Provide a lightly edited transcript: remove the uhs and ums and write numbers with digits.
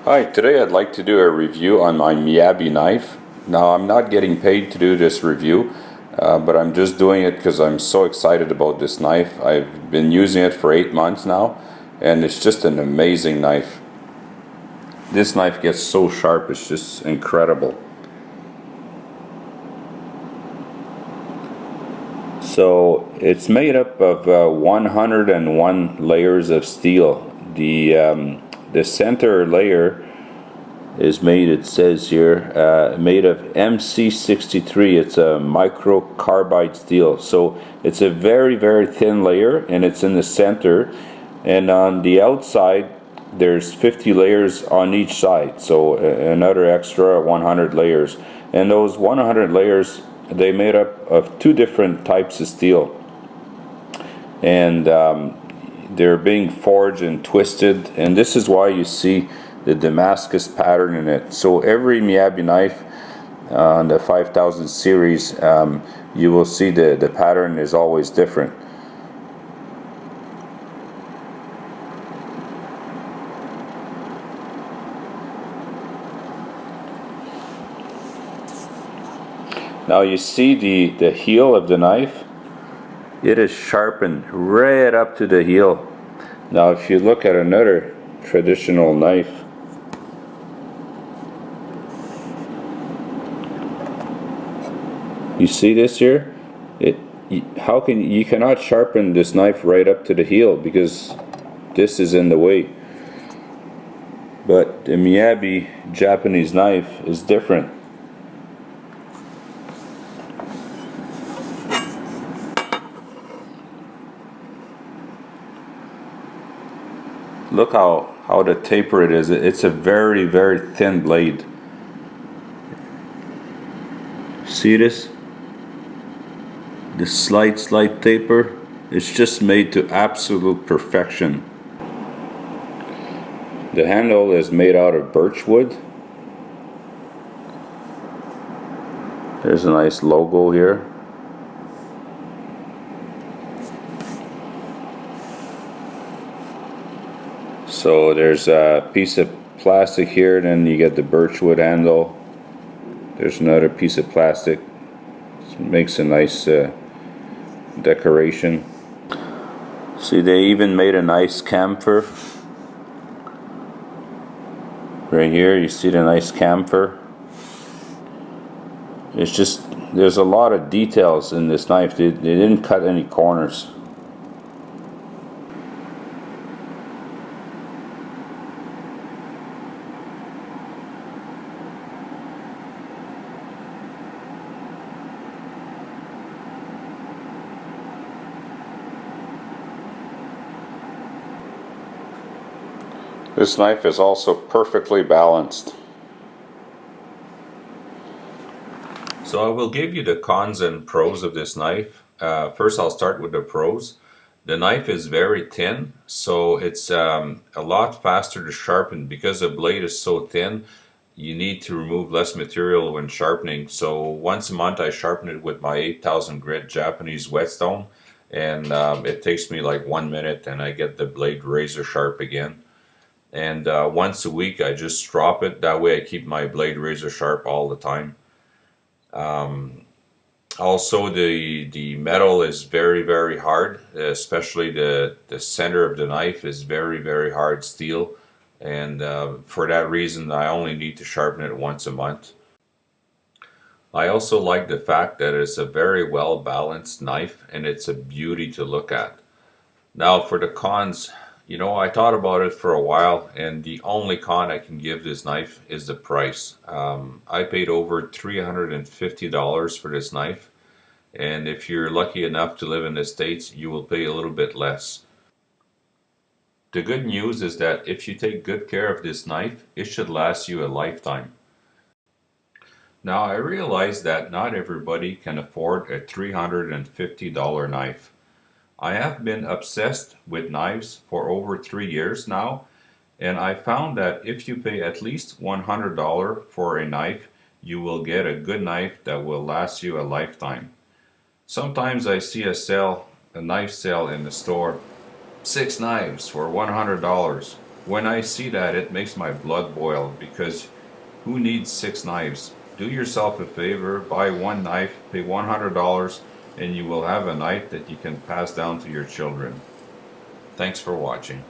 Hi, today I'd like to do a review on my Miyabi knife. Now, I'm not getting paid to do this review, but I'm just doing it because I'm so excited about this knife. I've been using it for 8 months now, and it's just an amazing knife. This knife gets so sharp, it's just incredible. So, it's made up of 101 layers of steel. The center layer is made, it says here, made of MC63. It's a microcarbide steel. So it's a very, very thin layer, and it's in the center. And on the outside, there's 50 layers on each side. So another extra 100 layers. And those 100 layers, they made up of two different types of steel. And they're being forged and twisted. And this is why you see the Damascus pattern in it. So every Miyabi knife on the 5000 series, you will see the pattern is always different. Now you see the heel of the knife, it is sharpened right up to the heel. Now if you look at another traditional knife, you see this here? You cannot sharpen this knife right up to the heel because this is in the way. But the Miyabi Japanese knife is different. Look how the taper it is. It's a very, very thin blade. See this? The slight taper. It's just made to absolute perfection. The handle is made out of birch wood. There's a nice logo here. So there's a piece of plastic here, then you get the birchwood handle. There's another piece of plastic. It makes a nice decoration. See, they even made a nice camphor. Right here, you see the nice camphor. It's just, there's a lot of details in this knife. They didn't cut any corners. This knife is also perfectly balanced. So I will give you the cons and pros of this knife. First I'll start with the pros. The knife is very thin, so it's a lot faster to sharpen. Because the blade is so thin, you need to remove less material when sharpening. So once a month I sharpen it with my 8000 grit Japanese whetstone, and it takes me like 1 minute and I get the blade razor sharp again. And once a week I just drop it. That way I keep my blade razor sharp all the time. Also the metal is very, very hard, especially the center of the knife is very, very hard steel, and for that reason I only need to sharpen it once a month. I also like the fact that it's a very well balanced knife and it's a beauty to look at. Now for the cons, you know, I thought about it for a while, and the only con I can give this knife is the price. I paid over $350 for this knife, and if you're lucky enough to live in the States, you will pay a little bit less. The good news is that if you take good care of this knife, it should last you a lifetime. Now I realize that not everybody can afford a $350 knife. I have been obsessed with knives for over 3 years now, and I found that if you pay at least $100 for a knife, you will get a good knife that will last you a lifetime. Sometimes I see a knife sale in the store, 6 knives for $100. When I see that, it makes my blood boil, because who needs 6 knives? Do yourself a favor, buy one knife, pay $100, and you will have a knife that you can pass down to your children. Thanks for watching.